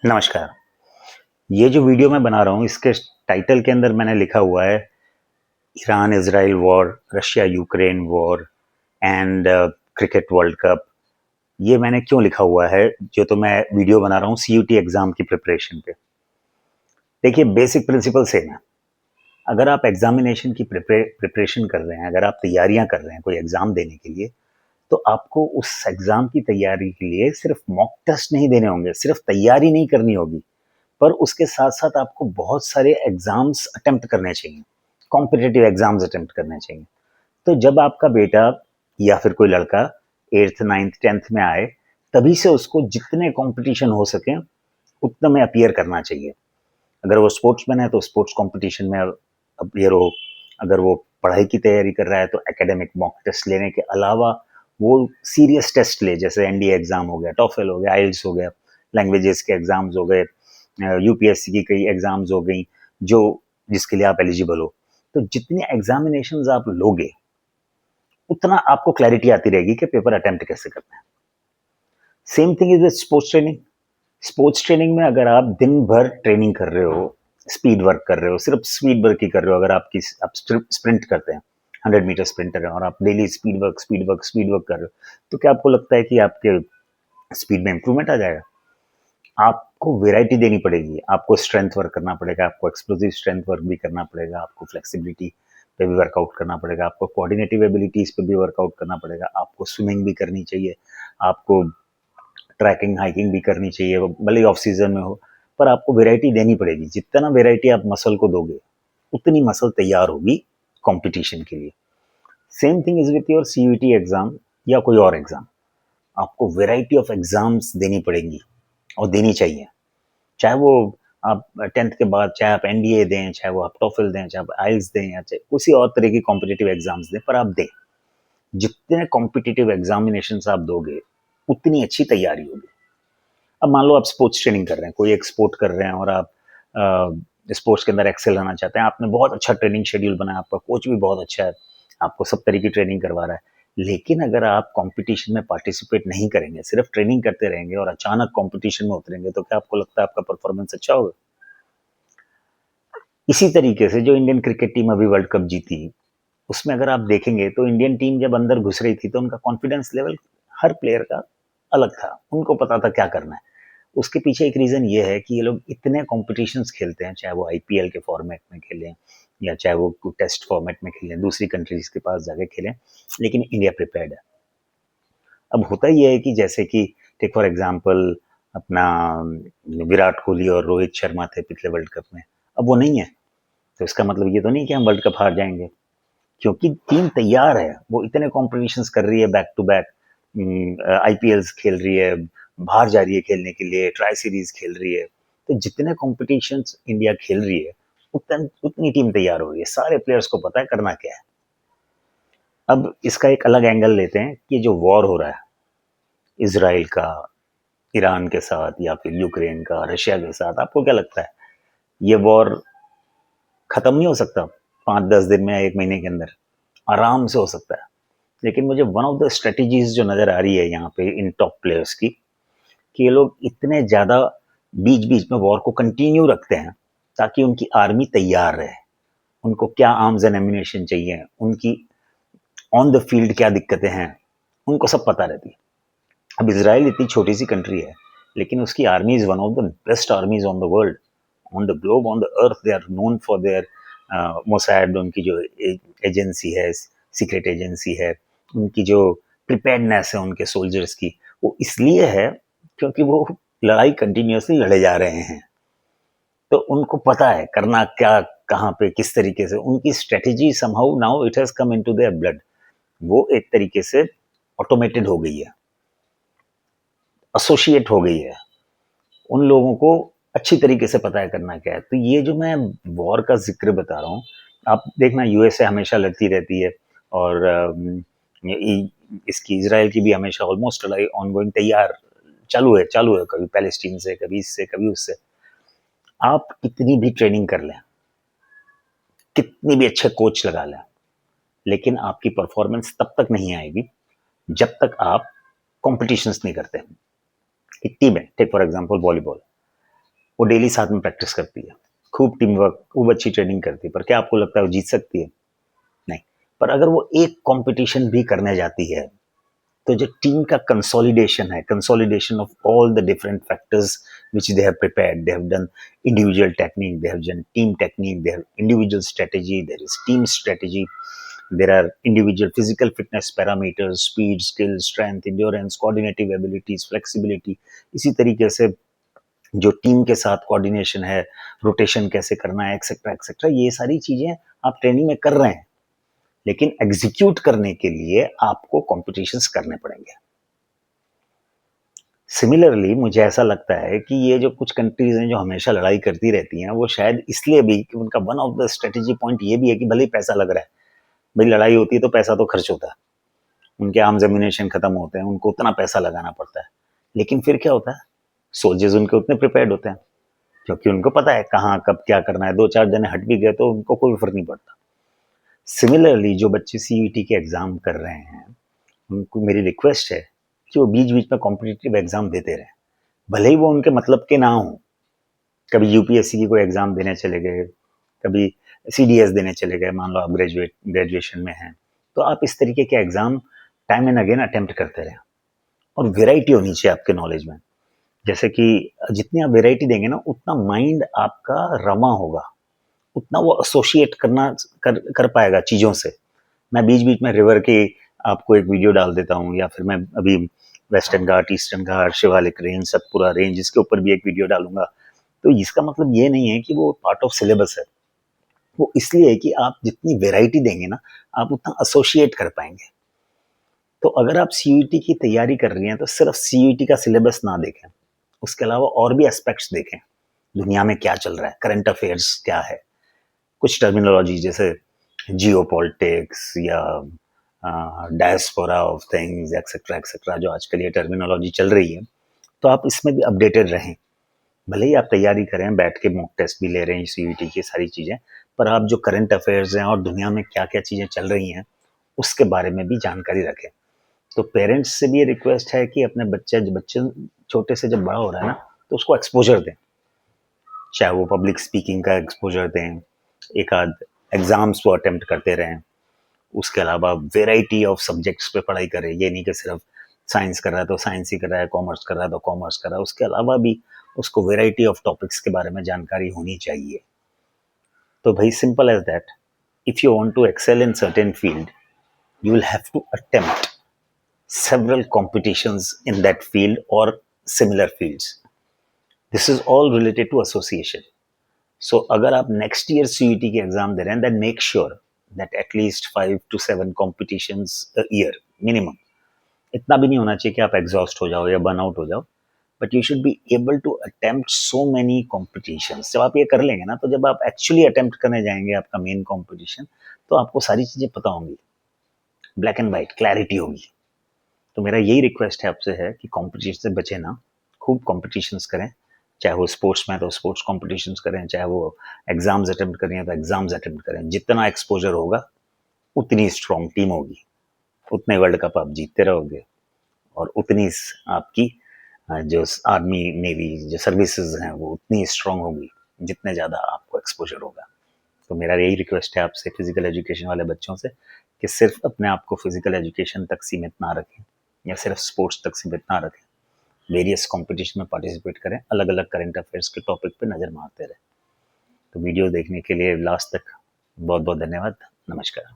नमस्कार। ये जो वीडियो मैं बना रहा हूँ इसके टाइटल के अंदर मैंने लिखा हुआ है Iran Israel war, Russia Ukraine war and cricket world cup. ये मैंने क्यों लिखा हुआ है? जो तो मैं वीडियो बना रहा हूँ सीयूटी एग्जाम की प्रिपरेशन पे। देखिए, बेसिक प्रिंसिपल सेम है। अगर आप एग्जामिनेशन की प्रिपरेशन कर रहे हैं, अगर आप तैयारियां कर रहे हैं कोई एग्जाम देने के लिए, तो आपको उस एग्जाम की तैयारी के लिए सिर्फ मॉक टेस्ट नहीं देने होंगे, सिर्फ तैयारी नहीं करनी होगी, पर उसके साथ-साथ आपको बहुत सारे एग्ज़ाम्स अटेम्प्ट करने चाहिए, कॉम्पिटिटिव एग्ज़ाम्स अटेम्प्ट करने चाहिए। तो जब आपका बेटा या फिर कोई लड़का 8th, 9th, 10th में आए, तभी से उसको जितने कॉम्पिटिशन हो सकें, उतने में अपीयर करना चाहिए। अगर वो स्पोर्ट्समैन है, तो स्पोर्ट्स कॉम्पिटिशन में अपीयर हो। अगर वो पढ़ाई की तैयारी कर रहा है, तो एकेडमिक मॉक टेस्ट लेने के अलावा वो सीरियस टेस्ट ले, जैसे एनडीए एग्ज़ाम हो गया, टॉफल हो गया, आइल्स हो गया, लैंग्वेजेस के एग्ज़ाम्स हो गए, यूपीएससी की कई एग्ज़ाम्स हो गई, जो जिसके लिए आप एलिजिबल हो। तो जितनी एग्ज़ामिनेशंस आप लोगे, उतना आपको क्लैरिटी आती रहेगी कि पेपर अटेम्प्ट कैसे करना है। Same thing is with sports training. Sports training में अगर आप दिन भर ट्रेनिंग कर रहे हो, स्पीड वर्क कर रहे हो, सिर्फ स्पीड वर्क ही कर रहे हो, अगर आप स्प्रिंट करते हैं, 100 मीटर स्प्रिंटर है और आप डेली स्पीड वर्क कर रहे हो, तो क्या आपको लगता है कि आपके स्पीड में इंप्रूवमेंट आ जाएगा? आपको वेराइटी देनी पड़ेगी, आपको स्ट्रेंथ वर्क करना पड़ेगा, आपको एक्सप्लोसिव स्ट्रेंथ वर्क भी करना पड़ेगा, आपको फ्लेक्सिबिलिटी पे भी वर्कआउट करना पड़ेगा, आपको कोऑर्डिनेटिव एबिलिटीज पे भी वर्कआउट करना पड़ेगा, आपको स्विमिंग भी करनी चाहिए, आपको ट्रैकिंग हाइकिंग भी करनी चाहिए, भले ही ऑफ सीजन में हो, पर आपको वेराइटी देनी पड़ेगी। जितना वेराइटी आप मसल को दोगे, उतनी मसल तैयार होगी कंपटीशन के लिए। Same thing is with your CUT exam या कोई और एग्जाम। आपको वेराइटी ऑफ एग्जाम्स देनी पड़ेगी और देनी चाहिए। चाहे वो आप 10th के बाद चाहे आप एनडीए दें, चाहे वो आप टॉफल दें, चाहे आप आइल्स दें, या चाहे किसी और तरह की कॉम्पिटिटिव एग्जाम्स दें, पर आप दें। जितने कॉम्पिटिटिव एग्जामिनेशन आप दोगे, उतनी अच्छी तैयारी होगी। अब मान लो आप स्पोर्ट्स ट्रेनिंग कर रहे हैं, कोई एक स्पोर्ट कर रहे हैं और आप स्पोर्ट्स के अंदर एक्सेल होना चाहते हैं, आपने बहुत अच्छा ट्रेनिंग शेड्यूल बनाया, आपका कोच भी बहुत अच्छा है, आपको सब तरह की ट्रेनिंग करवा रहा है। लेकिन अगर आप कंपटीशन में पार्टिसिपेट नहीं करेंगे, सिर्फ ट्रेनिंग करते रहेंगे और अचानक कंपटीशन में उतरेंगे, तो क्या आपको लगता है आपका परफॉर्मेंस अच्छा होगा? इसी तरीके से जो इंडियन क्रिकेट टीम अभी वर्ल्ड कप जीती, उसमें अगर आप देखेंगे तो इंडियन टीम जब अंदर घुस रही थी, तो उनका कॉन्फिडेंस लेवल हर प्लेयर का अलग था। उनको पता था क्या करना है। उसके पीछे एक रीज़न ये है कि ये लोग इतने कॉम्पिटिशन्स खेलते हैं, चाहे वो आईपीएल के फॉर्मेट में खेलें या चाहे वो टेस्ट फॉर्मेट में खेलें, दूसरी कंट्रीज के पास जाके खेलें, लेकिन इंडिया प्रिपेयर्ड है। अब होता ये है कि जैसे कि टेक फॉर एग्जांपल अपना विराट कोहली और रोहित शर्मा थे पिछले वर्ल्ड कप में, अब वो नहीं है। तो इसका मतलब ये तो नहीं कि हम वर्ल्ड कप हार जाएंगे, क्योंकि टीम तैयार है, वो इतने कॉम्पिटिशन्स कर रही है बैक टू बैक, आईपीएल्स खेल रही है, बाहर जा रही है खेलने के लिए, ट्राई सीरीज खेल रही है। तो जितने कॉम्पिटिशन्स इंडिया खेल रही है, उतनी टीम तैयार हो रही है, सारे प्लेयर्स को पता है करना क्या है। अब इसका एक अलग एंगल लेते हैं कि जो वॉर हो रहा है इसराइल का ईरान के साथ या फिर यूक्रेन का रशिया के साथ, आपको क्या लगता है ये वॉर खत्म नहीं हो सकता 5-10 दिन में या 1 महीने के अंदर? आराम से हो सकता है। लेकिन मुझे वन ऑफ द स्ट्रेटजीज जो नज़र आ रही है यहाँ पे इन टॉप प्लेयर्स की, कि ये लोग इतने ज़्यादा बीच-बीच में वॉर को कंटिन्यू रखते हैं, ताकि उनकी आर्मी तैयार रहे। उनको क्या आर्म्स एंड एम्यूनेशन चाहिए, उनकी ऑन द फील्ड क्या दिक्कतें हैं, उनको सब पता रहती है। अब इज़राइल इतनी छोटी-सी कंट्री है, लेकिन उसकी army is one of the best armies on the world, on the globe, on the earth. They are known for their Mossad, उनकी जो एजेंसी है, सीक्रेट एजेंसी है, उनकी जो प्रिपेयर्डनेस है उनके सोल्जर्स की, वो इसलिए है क्योंकि वो लड़ाई कंटिन्यूअसली लड़े जा रहे हैं। तो उनको पता है करना क्या, कहाँ पे, किस तरीके से। उनकी strategy somehow now it has come into their blood. वो एक तरीके से ऑटोमेटेड हो गई है, एसोसिएट हो गई है। उन लोगों को अच्छी तरीके से पता है करना क्या है। तो ये जो मैं वॉर का ज़िक्र बता रहा हूँ, आप देखना यूएसए हमेशा लड़ती रहती है, और इसकी इज़राइल की भी हमेशा ऑलमोस्ट लड़ाई ऑनगोइंग तैयार चालू है, कभी पैलेस्टीन से, कभी इससे, कभी उससे। आप कितनी भी ट्रेनिंग कर लें, कितनी भी अच्छे कोच लगा लें, लेकिन आपकी परफॉर्मेंस तब तक नहीं आएगी जब तक आप कॉम्पिटिशन्स नहीं करते। एक टीम है, टेक फॉर एग्जांपल वॉलीबॉल। वो डेली साथ में प्रैक्टिस करती है, खूब टीम वर्क, खूब अच्छी ट्रेनिंग करती है, पर क्या आपको लगता है वो जीत सकती है? नहीं। पर अगर वो एक कंपटीशन भी करने जाती है, तो जो टीम का कंसोलिडेशन है, consolidation of all the different factors which they have prepared, they have done individual technique, they have done team technique, they have individual strategy, there is team strategy, there are individual physical fitness parameters, speed, skill, strength, endurance, coordinative abilities, flexibility. इसी तरीके से जो team के साथ coordination है, rotation कैसे करना है, एक्सेट्रा एक्सेट्रा, ये सारी चीजें आप ट्रेनिंग में कर रहे हैं, लेकिन एग्जीक्यूट करने के लिए आपको कॉम्पिटिशन्स करने पड़ेंगे। सिमिलरली मुझे ऐसा लगता है कि ये जो कुछ कंट्रीज हैं जो हमेशा लड़ाई करती रहती हैं, वो शायद इसलिए भी कि उनका one of the strategy point ये भी है कि भले ही पैसा लग रहा है, भाई लड़ाई होती है तो पैसा तो खर्च होता है, उनके आर्म्स एम्यूनेशन खत्म होते हैं, उनको उतना पैसा लगाना पड़ता है, लेकिन फिर क्या होता है, सोल्जर्स उनके उतने प्रिपेयर्ड होते हैं, क्योंकि उनको पता है कहाँ कब क्या करना है, 2-4 जने हट भी गए तो उनको कोई फर्क नहीं पड़ता। सिमिलरली जो बच्चे सीईटी के एग्जाम कर रहे हैं, उनको मेरी रिक्वेस्ट है कि वो बीच बीच में कॉम्पिटिटिव एग्जाम देते रहें, भले ही वो उनके मतलब के ना हो। कभी यूपीएससी की कोई एग्जाम देने चले गए, कभी सीडीएस देने चले गए, मान लो आप ग्रेजुएशन में हैं, तो आप इस तरीके के exam time and again attempt करते रहें, और वेराइटी होनी चाहिए आपके नॉलेज में। जैसे कि जितनी आप वेराइटी देंगे ना, उतना माइंड आपका रमा होगा, उतना वो एसोसिएट कर पाएगा चीज़ों से। मैं बीच बीच में रिवर की आपको एक वीडियो डाल देता हूँ, या फिर मैं अभी वेस्टर्न घाट, ईस्टर्न घाट, शिवालिक रेंज, सतपुरा रेंज, इसके ऊपर भी एक वीडियो डालूंगा। तो इसका मतलब ये नहीं है कि वो पार्ट ऑफ सिलेबस है, वो इसलिए है कि आप जितनी वेराइटी देंगे ना, आप उतना एसोसिएट कर पाएंगे। तो अगर आप सीयूईटी की तैयारी कर रही हैं, तो सिर्फ सीयूईटी का सिलेबस ना देखें, उसके अलावा और भी एस्पेक्ट्स देखें, दुनिया में क्या चल रहा है, करंट अफेयर्स क्या है, कुछ टर्मिनोलॉजी जैसे जियोपॉलिटिक्स या diaspora of things etcetera etcetera, जो आजकल ये टर्मिनोलॉजी चल रही है, तो आप इसमें भी अपडेटेड रहें। भले ही आप तैयारी करें, बैठ के मॉक टेस्ट भी ले रहे हैं सीयूईटी की सारी चीज़ें, पर आप जो करंट अफेयर्स हैं और दुनिया में क्या क्या चीज़ें चल रही हैं, उसके बारे में भी जानकारी रखें। तो पेरेंट्स से भी ये रिक्वेस्ट है कि अपने बच्चे छोटे से जब बड़ा हो रहा है ना, तो उसको एक्सपोजर दें, चाहे वो पब्लिक स्पीकिंग का एक्सपोजर दें, एक आध एग्जाम्स वो अटेम्प्ट करते रहें, उसके अलावा वेराइटी ऑफ सब्जेक्ट्स पे पढ़ाई करें। ये नहीं कि सिर्फ साइंस कर रहा है तो साइंस ही कर रहा है, कॉमर्स कर रहा है तो कॉमर्स कर रहा है, उसके अलावा भी उसको वेराइटी ऑफ टॉपिक्स के बारे में जानकारी होनी चाहिए। तो भाई simple as that, if you want to excel in certain field, you will have to attempt several competitions in that field or similar fields. This is all related to association. So अगर आप next year CUET की exam दे रहे हैं, then make sure that at least 5 to 7 competitions a year minimum. इतना भी नहीं होना चाहिए कि आप एग्जॉस्ट हो जाओ या बर्न आउट हो जाओ, but you should be able to attempt so many competitions. जब आप ये कर लेंगे ना, तो जब आप एक्चुअली अटेम्प्ट करने जाएंगे आपका मेन कॉम्पिटिशन, तो आपको सारी चीज़ें पता होंगी, ब्लैक एंड वाइट क्लैरिटी होगी। तो मेरा यही रिक्वेस्ट है आपसे है कि कंपटीशन से बचे ना, खूब कॉम्पिटिशन्स करें, चाहे वो स्पोर्ट्स में तो स्पोर्ट्स कॉम्पिटिशन्स करें, चाहे वो एग्जाम्स अटेम्प्ट करें तो एग्जाम्स अटेम्प्ट करें। जितना एक्सपोजर होगा उतनी स्ट्रॉन्ग टीम होगी, उतने वर्ल्ड कप आप जीतते रहोगे, और उतनी आपकी जो आर्मी नेवी जो सर्विसेज हैं वो उतनी स्ट्रॉन्ग होगी जितने ज़्यादा आपको एक्सपोजर होगा। तो मेरा यही रिक्वेस्ट है आपसे, फिजिकल एजुकेशन वाले बच्चों से, कि सिर्फ अपने आप को फिजिकल एजुकेशन तक सीमित ना रखें या सिर्फ स्पोर्ट्स तक सीमित ना रखें, वेरियस कंपटीशन में पार्टिसिपेट करें, अलग अलग करंट अफेयर्स के टॉपिक पे नज़र मारते रहें। तो वीडियो देखने के लिए लास्ट तक बहुत बहुत धन्यवाद। नमस्कार।